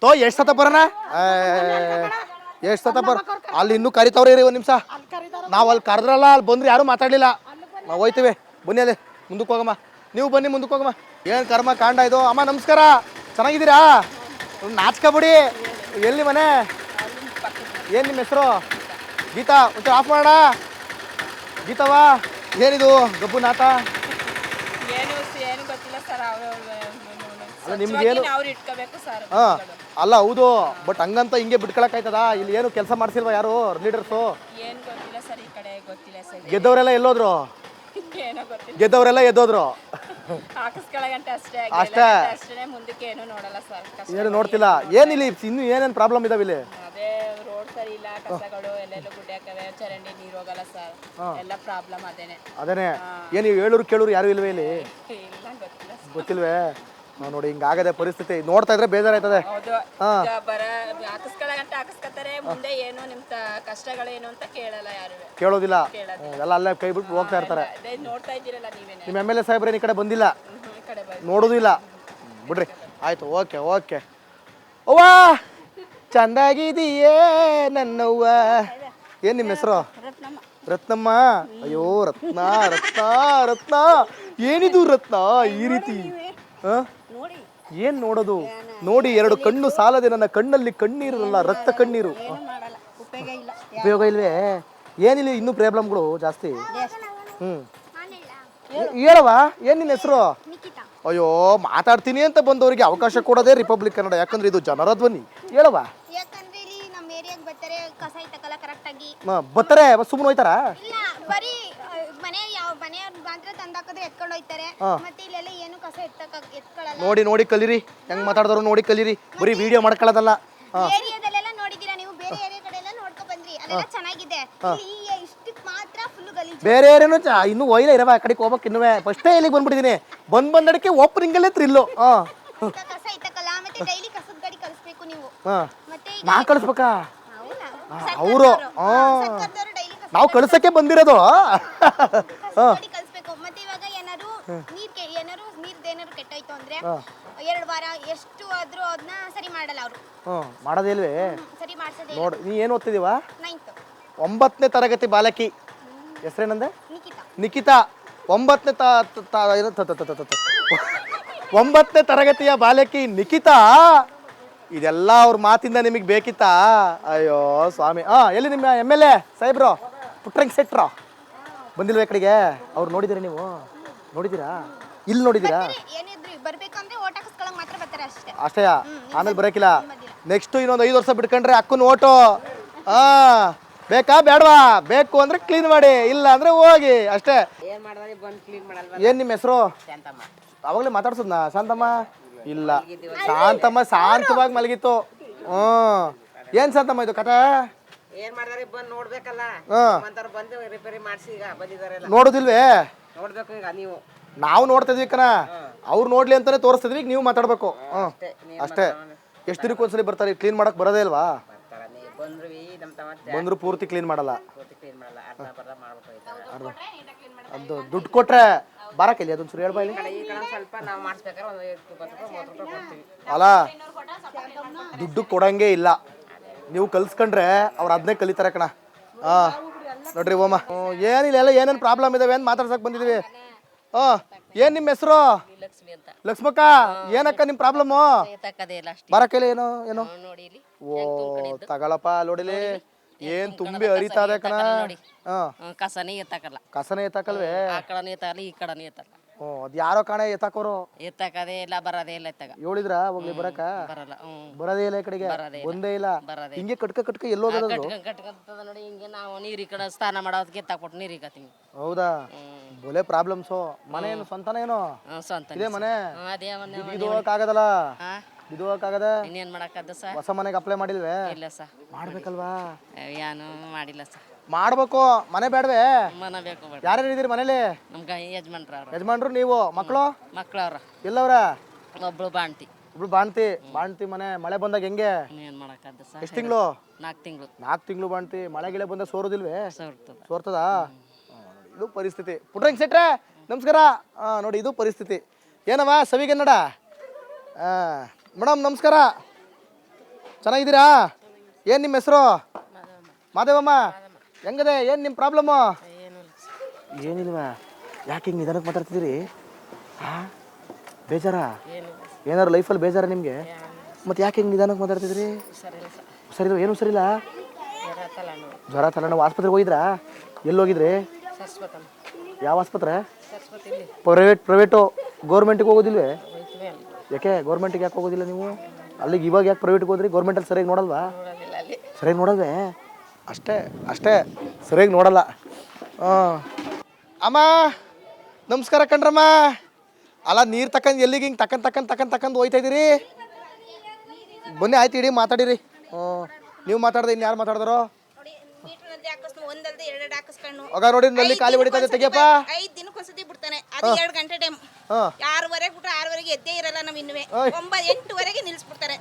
ತೋ ಎಷ್ಟು ಸತ ಬರೋಣ ಎಷ್ಟು ಸತ ಬರ ಅಲ್ಲಿ ಇನ್ನೂ ಕರಿತವ್ರಿ ರೀ ಒಂದು ನಿಮಿಷ ನಾವು ಅಲ್ಲಿ ಕರೆದ್ರಲ್ಲ ಅಲ್ಲಿ ಬಂದ್ರೆ ಯಾರೂ ಮಾತಾಡಲಿಲ್ಲ ನಾವು ಹೋಯ್ತೀವಿ ಬನ್ನಿ ಅಲ್ಲಿ ಮುಂದಕ್ಕೆ ಹೋಗಮ್ಮ ನೀವು ಬನ್ನಿ ಮುಂದಕ್ಕೆ ಹೋಗಮ್ಮ ಏನು ಕರ್ಮ ಕಾಂಡ ಇದು ಅಮ್ಮ ನಮಸ್ಕಾರ ಚೆನ್ನಾಗಿದ್ದೀರಾ ನಾಚ್ಕೊಬಿಡಿ ಎಲ್ಲಿ ಮನೆ ಏನು ನಿಮ್ಮ ಹೆಸರು ಗೀತಾ ಒಂಚೂರು ಆಫ್ ಮಾಡೋಣ ಗೀತವಾ ಏನಿದು ಗಬ್ಬು ನಾಟ ಅಲ್ಲ ನಿಮ್ಗೇನು ಹಾಂ ಅಲ್ಲ ಹೌದು ಬಟ್ ಹಂಗಂತ ಹಿಂಗೆ ಬಿಟ್ಕೊಳಕ್ಕಾಯ್ತದ ಇಲ್ಲಿ ಏನು ಕೆಲಸ ಮಾಡ್ಸಿಲ್ವಾ ಯಾರು ಲೀಡರ್ಸು ಗೆದ್ದವರೆಲ್ಲ ಎಲ್ಲೋದ್ರು ಗೆದ್ದವರೆಲ್ಲ ಎದ್ದೋದ್ರು ಅಷ್ಟೇ ಏನು ನೋಡ್ತಿಲ್ಲ ಏನಿಲ್ಲ ಇನ್ನು ಏನೇನು ಪ್ರಾಬ್ಲಮ್ ಇದಾವೆ ಇಲ್ಲಿ ಅದೇನೆ ಏನು ಹೇಳೂರು ಕೇಳೂರು ಯಾರು ಇಲ್ವೇ ಇಲ್ಲಿ ಗೊತ್ತಿಲ್ವೇ ನೋಡಿ ಹಿಂಗಾಗದೆ ಪರಿಸ್ಥಿತಿ ನೋಡ್ತಾ ಇದ್ರೆ ಬೇಜಾರಾಯ್ತದೆ ಕೇಳೋದಿಲ್ಲ ಎಲ್ಲ ಅಲ್ಲೇ ಕೈ ಬಿಟ್ಟು ಹೋಗ್ತಾ ಇರ್ತಾರೆ ನಿಮ್ಮ ಎಮ್ ಎಲ್ ಎ ಸಾಹೇಬ್ರೇನು ಈ ಕಡೆ ಬಂದಿಲ್ಲ ನೋಡೋದು ಇಲ್ಲ ಬಿಡ್ರಿ ಆಯ್ತು ಓಕೆ ಓಕೆ ಅವ್ವ ಚಂದಾಗಿದೆಯೇ ನನ್ನವ್ವ ಏನು ನಿಮ್ಮ ಹೆಸರು ರತ್ನಮ್ಮ ಅಯ್ಯೋ ರತ್ನ ರತ್ನ ರತ್ನ ಏನಿದು ರತ್ನ ಈ ರೀತಿ ಏನ್ ನೋಡೋದು ನೋಡಿ ಎರಡು ಕಣ್ಣು ಸಾಲದೆ ನನ್ನ ಕಣ್ಣಲ್ಲಿ ಕಣ್ಣೀರಲ್ಲ ರಕ್ತ ಕಣ್ಣೀರು ಉಪಯೋಗ ಇಲ್ವೇ ಏನಿಲ್ಲ ಇನ್ನೂ ಪ್ರಾಬ್ಲಮ್ಗಳು ಜಾಸ್ತಿ ಹೇಳವ ಏನ್ ನಿನ್ನ ಹೆಸರು ಅಯ್ಯೋ ಮಾತಾಡ್ತೀನಿ ಅಂತ ಬಂದವರಿಗೆ ಅವಕಾಶ ಕೊಡೋದೇ ರಿಪಬ್ಲಿಕ್ ಕನ್ನಡ ಯಾಕಂದ್ರೆ ಇದು ಜನರ ಧ್ವನಿ ಹೇಳವ ಬರ್ತಾರೆ ಸುಮ್ಮನೆ ಹೋಯ್ತಾರ ನೋಡಿ ನೋಡಿ ಕಲೀರಿ ಹೆಂಗ್ ಮಾತಾಡಿದ್ರು ನೋಡಿ ಕಲೀರಿ ಬರೀ ವಿಡಿಯೋ ಮಾಡ್ಕೊಳ್ಳೋದಲ್ಲ ಬೇರೆ ಏನೇನು ಇನ್ನು ಒಯ್ಲ ಇರವ ಆ ಕಡೆಗೆ ಹೋಗ್ಬೇಕು ಇನ್ನುವೆ ಫಸ್ಟೇ ಇಲ್ಲಿಗೆ ಬಂದ್ಬಿಟ್ಟಿದ್ದೀನಿ ಬಂದಡಕ್ಕೆ ಓಪನಿಂಗ್ ಅಲ್ಲೇ ಥ್ರಿಲ್ಲು ನಾ ಕಳಿಸ್ಬೇಕಾ ಅವರು ನಾವು ಕಳ್ಸಕ್ಕೆ ಬಂದಿರೋದು ಮಾಡೋದಿಲ್ವೇ ನೋಡ್ ನೀ ಏನು ಓದ್ತಿದೀವ 9ನೇ ತರಗತಿ ಬಾಲಕಿ ಹೆಸರೇನಂದೆ ನಿಖಿತಾ 9ನೇ ತರಗತಿಯ ಬಾಲಕಿ ನಿಖಿತಾ ಇದೆಲ್ಲ ಅವ್ರ ಮಾತಿಂದ ನಿಮಗೆ ಬೇಕಿತ್ತಾ ಅಯ್ಯೋ ಸ್ವಾಮಿ ಎಲ್ಲಿ ನಿಮ್ಮ ಎಮ್ ಎಲ್ ಎ ಸಾಹೇಬ್ರು ಪುಟ್ರಂಗ್ ಸೆಟ್ರ ಬಂದಿಲ್ವ ಕಡೆಗೆ ಅವ್ರು ನೋಡಿದಿರ ನೀವು ನೋಡಿದ್ದೀರಾ ಇಲ್ಲಿ ನೋಡಿದ್ದೀರಾ ಅಷ್ಟೇ ಆಮೇಲೆ ಬರೋಕಿಲ್ಲ ನೆಕ್ಸ್ಟ್ ಇನ್ನೊಂದು 5 ವರ್ಷ ಬಿಟ್ಕೊಂಡ್ರೆ ಅಕ್ಕನ ಓಟು ಬೇಕಾ ಬೇಡವಾ ಬೇಕು ಅಂದ್ರೆ ಕ್ಲೀನ್ ಮಾಡಿ ಇಲ್ಲ ಅಂದ್ರೆ ಹೋಗಿ ಅಷ್ಟೇ ಏನ್ ನಿಮ್ಮ ಹೆಸರು ಅವಾಗಲೇ ಮಾತಾಡ್ಸೋದ್ನಾ ಶಾಂತಮ್ಮ ಇಲ್ಲ ಶಾಂತಮ್ಮ ಶಾಂತವಾಗಿ ಮಲಗಿತ್ತು ಏನ್ ಶಾಂತಮ್ಮ ಇದು ಕಥೆ ನೋಡುದಿಲ್ವೇ ನಾವು ನೋಡ್ತಾ ಇದೀವಿ ಕಣ ಅವ್ರು ನೋಡ್ಲಿ ಅಂತಾನೆ ತೋರಿಸ್ತಿದ್ವಿ ಈಗ ನೀವು ಮಾತಾಡ್ಬೇಕು ಅಷ್ಟೇ ಎಷ್ಟು ದಿನಕ್ಕೆ ಒಂದ್ಸಲಿ ಬರ್ತಾರೆ ಕ್ಲೀನ್ ಮಾಡಕ್ ಬರೋದೇ ಇಲ್ವಾ ಬಂದ್ರು ಪೂರ್ತಿ ಕ್ಲೀನ್ ಮಾಡಲ್ಲ ಅದು ದುಡ್ಡು ಕೊಟ್ರೆ ಬರಕಿಲ್ಲ ಅದೊಂದು ಹೇಳ್ಬಾ ಇಲ್ಲಿ ಅಲ್ಲ ದುಡ್ಡು ಕೊಡಂಗೆ ಇಲ್ಲ ನೀವು ಕಲ್ಸ್ಕೊಂಡ್ರೆ ಅವ್ರು ಅದನ್ನೇ ಕಲಿತಾರೆ ಕಣ ನೋಡ್ರಿ ಓಮ ಏನಿಲ್ಲ ಎಲ್ಲ ಏನೇನು ಪ್ರಾಬ್ಲಮ್ ಇದಾವೆ ಅಂತ ಮಾತಾಡ್ಸಕ್ ಬಂದಿದೀವಿ ಏನ್ ನಿಮ್ಮ ಹೆಸರು ಲಕ್ಷ್ಮಕ್ಕ ಏನಕ್ಕ ನಿಮ್ ಪ್ರಾಬ್ಲಮ್ ಬರಕಿಲ್ಲ ಏನೋ ಏನೋ ಓ ತಗಳಪ್ಪ ನೋಡಿಲಿ ಏನ್ ತುಂಬಿ ಹರಿತಾ ಇದೆ ಕಣ ಕಸನೇ ಎತ್ತಕಲ್ಲ ಕಸನೇ ಎತ್ತಕಲ್ವೇ ಆ ಕಡೆನೂ ಎತ್ತಕಲ್ಲ ಈ ಕಡೆನೂ ಎತ್ತಕಲ್ಲ ಅದ್ ಯಾರೋ ಕಾಣೆ ಎತ್ತಾಕೋರು ಎತ್ತಕದೇ ಇಲ್ಲ ಬರದೇ ಇಲ್ಲ ಎತ್ತಕ ಹೇಳಿದ್ರ ಹೋಗ್ಲಿ ಬರಕ ಬರಲ್ಲ ಬರದೇ ಇಲ್ಲ ಈ ಕಡೆಗೆ ಬಂದೇ ಇಲ್ಲ ಹಿಂಗೆ ಕಟ್ಕ ಎಲ್ಲೋದ ಕಟ್ಕಂತದ ನೋಡಿ ಹಿಂಗೆ ನಾವು ನೀರಿ ಕಡೆ ಸ್ನಾನ ಮಾಡೋದಕ್ಕೆ ಎತ್ತಾಕೊಟ್ಟು ನೀರಿಗೆ ಕತ್ತೀವಿ ಹೌದಾ ಬೊಲೆ ಪ್ರಾಬ್ಲಮ್ಸು ಮನೆ ಏನು ಸ್ವಂತನೇನು ಸ್ವಂತ ಇದೇ ಮನೆ ಅದೇ ಮನೆ ಇದು ಹೋಗಕ್ಕಾಗದಲ್ಲ ಇದು ಹೋಗಕ್ಕಾಗದ ಇನ್ನೇನ್ ಮಾಡಕ್ಕದ ಸರ್ ಹೊಸ ಮನೆಗೆ ಅಪ್ಲೈ ಮಾಡಿಲ್ವೇ ಇಲ್ಲ ಸರ್ ಮಾಡ್ಬೇಕಲ್ವಾ ಏನು ಮಾಡಿಲ್ಲ ಸರ್ ಮಾಡ್ಬೇಕು ಮನೆ ಬೇಡವೇ ಮನೆ ಬೇಕು ಯಾರ್ಯಾರು ಇದೀರಿ ಮನೇಲಿ ನಮ್ಗೆ ಯಜಮಾನ್ರು ನೀವು ಮಕ್ಕಳು ಮಕ್ಕಳವ್ರ ಎಲ್ಲವ್ರ ಒಬ್ಳು ಬಾಣ್ತಿ ಒಬ್ಳು ಬಾಣ್ತಿ ಮನೆ ಮಳೆ ಬಂದಾಗ ಹೆಂಗೆ ಏನ್ ಮಾಡಕ್ಕದ ಸರ್ ಎಷ್ಟು ತಿಂಗಳು 4 ತಿಂಗಳು ಬಾಣ್ತಿ ಮಳೆ ಗಿಳೆ ಬಂದ ಸೋರೋದಿಲ್ವೇ ಸೋರ್ತದ ಇದು ಪರಿಸ್ಥಿತಿ ಪುಟ್ರಂಗ್ ಸೆಟ್ರೆ ನಮಸ್ಕಾರ ನೋಡಿ ಇದು ಪರಿಸ್ಥಿತಿ ಏನವ ಸವಿಗನ್ನಡ ಮೇಡಮ್ ನಮಸ್ಕಾರ ಚೆನ್ನಾಗಿದ್ದೀರಾ? ಏನು ನಿಮ್ಮ ಹೆಸರು? ಮಾದೇವಮ್ಮ. ಹೆಂಗದೆ? ಏನು ನಿಮ್ಮ ಪ್ರಾಬ್ಲಮ್ಮು? ಏನಿಲ್ವಾ? ಯಾಕೆ ಹಿಂಗೆ ನಿಧಾನಕ್ಕೆ ಮಾತಾಡ್ತಿದ್ದೀರಿ? ಹಾಂ, ಬೇಜಾರಾ? ಏನಾದ್ರು ಲೈಫಲ್ಲಿ ಬೇಜಾರಾ ನಿಮಗೆ? ಮತ್ತು ಯಾಕೆ ಹಿಂಗೆ ನಿಧಾನಕ್ಕೆ ಮಾತಾಡ್ತಿದ್ದೀರಿ? ಸರಿಲ್ಲ, ಏನು ಸರಿಲ್ಲ? ಜ್ವರ ತಲೆನೋವು. ಆಸ್ಪತ್ರೆಗೆ ಹೋಗಿದ್ರಾ? ಎಲ್ಲಿ ಹೋಗಿದ್ರಿ? ಯಾವ ಆಸ್ಪತ್ರೆ? ಪ್ರೈವೇಟು. ಗೌರ್ಮೆಂಟಿಗೆ ಹೋಗೋದಿಲ್ವೇ? ಯಾಕೆ ಗೌರ್ಮೆಂಟಿಗೆ ಯಾಕೆ ಹೋಗೋದಿಲ್ಲ ನೀವು? ಅಲ್ಲಿಗೆ ಇವಾಗ ಯಾಕೆ ಪ್ರೈವೇಟ್ಗೆ ಹೋದ್ರಿ? ಗೌರ್ಮೆಂಟಲ್ಲಿ ಸರಿಯಾಗಿ ನೋಡಲ್ವಾ? ಸರಿಯಾಗಿ ನೋಡಲ್ವೇ? ಅಷ್ಟೇ ಸರಿಯಾಗಿ ನೋಡಲ್ಲ. ಹಾಂ ಅಮ್ಮ ನಮಸ್ಕಾರ ಕಣ್ರಮ್ಮ. ಅಲ್ಲ ನೀರು ತಕ್ಕಂಡು ಎಲ್ಲಿಗೆ ಹಿಂಗೆ ತಕ್ಕಂಡು ಹೋಯ್ತಾ ಇದ್ದೀರಿ? ಬನ್ನಿ ಆಯ್ತು, ಇಡೀ ಮಾತಾಡಿರಿ. ನೀವು ಮಾತಾಡ್ದೆ ಇನ್ನು ಯಾರು ಮಾತಾಡಿದಾರೋ? ಆಗ ನೋಡಿ ನಲ್ಲಿ ಖಾಲಿ ಹೊಡಿತದೆ, ತೆಗಿಯಪ್ಪ. 5 ದಿನಕ್ಕೊಂದ್ಸತಿ ಬಿಡ್ತಾನೆ. ಅದು 2 ಗಂಟೆ ಟೈಮ್. 6:30 ಬಿಟ್ರೆ 6:30 ಎದ್ದೇ ಇರಲ್ಲ. ನಾವು ಇನ್ನುವೆ 8:00 ನಿಲ್ಲಿಸ್ಬಿಡ್ತಾರೆ.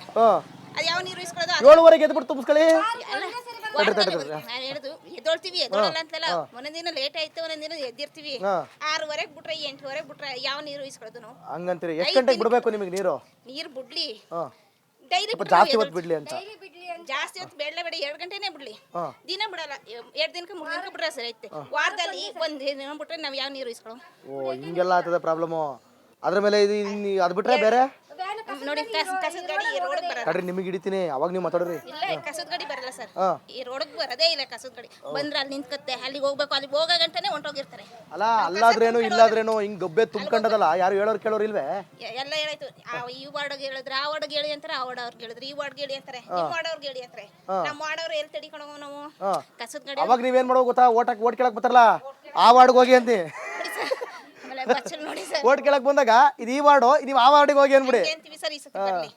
ಅದು ಯಾವ ನೀರು ಇಸ್ಕೊಳ್ಳೋದು? 7:30 ಎದ್ಬಿಟ್ಟು ತುಂಬಿಸ್ಕೊಳ್ಳಿ. ನಾನು ಹೇಳುದು ಎದ್ದೊಳ್ತೀವಿ, ಎದ್ದೊಳಲ್ಲ ಅಂತಲ್ಲ. ಒಂದೊಂದಿನ ಲೇಟ್ ಆಯ್ತು, ಒಂದೊಂದಿನ ಎದ್ದಿರ್ತೀವಿ. 6:30 ಬಿಟ್ರೆ 8:00 ಬಿಟ್ರೆ ಯಾವ ನೀರು ಇಸ್ಕೊಳ್ಳೋದು ನಾವು? ಹಂಗಂತೀರಿ? ಎಷ್ಟು ಗಂಟೆಗೆ ಬಿಡಬೇಕು ನಿಮಗೆ ನೀರು? ನೀರು ಬಿಡ್ಲಿ ಡೈಲಿ ಜಾಸ್ತಿ ಹೊತ್ತು ಬಿಡ್ಲಿ ಅಂತ? ಜಾಸ್ತಿ ಹೊತ್ತು ಬೇಡ 2 ಗಂಟೆನೇ ಬಿಡ್ಲಿ. ದಿನ ಬಿಡಲ್ಲ. 2 ದಿನಕ್ಕೆ 3 ದಿನಕ್ಕೆ ಬಿಟ್ರೆ ಸರಿ ಐತೆ. ವಾರದಲ್ಲಿ 1 ದಿನ ಬಿಟ್ರೆ ನಾವು ಯಾವ ನೀರು ಇಸ್ಕೊಳ್ಳೋ? ಓ ಹಿಂಗೆಲ್ಲ ಆಗ್ತದೆ ಪ್ರಾಬ್ಲಮ್ಮು. ಅದ್ರ ಮೇಲೆ ಇದು ಅದು ಬಿಟ್ರೆ ಬೇರೆ ನೋಡಿ, ಕಸದ ಗಾಡಿ ಈ ರೋಡ್ಗೆ ಬರಲ್ಲ. ಕಡ್ರಿ ನಿಮಗೆ ಹಿಡಿತೀನಿ, ಅವಾಗ ನೀವು ಮಾತಾಡ್ರಿ. ಇಲ್ಲ, ಕಸದ ಗಾಡಿ ಬರಲ್ಲ ಸರ್. ಈ ರೋಡ್ಗೆ ಬರೋದೇ ಇಲ್ಲ ಕಸದ ಗಾಡಿ. ಬಂದ್ರೆ ಅಲ್ಲಿ ನಿಂತ್ಕತ್ತೆ, ಅಲ್ಲಿಗೆ ಹೋಗ್ಬೇಕು. ಅಲ್ಲಿಗೆ ಹೋಗೋ ಗಂಟನೆ ಹೊಂಟೋಗಿರ್ತಾರೆ. ಅಲ್ಲ ಅಲ್ಲಾದ್ರೇನು ಇಲ್ಲಾದ್ರೇನು ಹಿಂಗ್ ಗಬ್ಬೆ ತುಂಬ್ಕೊಂಡದಲ್ಲ, ಯಾರು ಹೇಳೋರು ಕೇಳೋರು ಇಲ್ವೇ? ಎಲ್ಲ ಹೇಳಾಯ್ತು. ಈ ವಾರ್ಡ್ಗೆ ಹೇಳಿದ್ರೆ ಆ ವಾರ್ಡ್ಗೆ ಹೇಳಿ ಅಂತಾರೆ, ಆ ವಾರ್ಡ್ ಅವ್ರಿಗೆ ಹೇಳಿದ್ರೆ ಈ ವಾರ್ಡ್ಗೆ ಹೇಳಿ ಅಂತಾರೆ, ಈ ವಾರ್ಡ್ ಅವ್ರಿಗೆ ಹೇಳಿ ಅಂತಾರೆ. ನಮ್ಮ ವಾರ್ಡವ್ರು ಎಲ್ಲಿ ತಡಿಕೊಂಡು ನಾವು ಕಸದ ಗಾಡಿ? ಅವಾಗ ನೀವೇನ್ ಮಾಡೋ ಗೊತ್ತಾ? ಓಟ್ ಕೇಳಕ್ ಬರ್ತಾರಲ್ಲ, ಆ ವಾರ್ಡ್ಗೆ ಹೋಗಿ ಅಂತಿ. ಆಮೇಲೆ ಬಚ್ಚಲ್ ನೋಡಿ ಸರ್, ಓಟ್ ಕೇಳಕ್ ಬಂದಾಗ ಇದು ಈ ವಾರ್ಡು, ನೀವು ಆ ವಾರ್ಡಿಗೆ ಹೋಗಿ ಅನ್ಬಿಡಿ. ಅಂತೀವಿ ಸರ್. ಈ ಸತಿ ಬರ್ಲಿ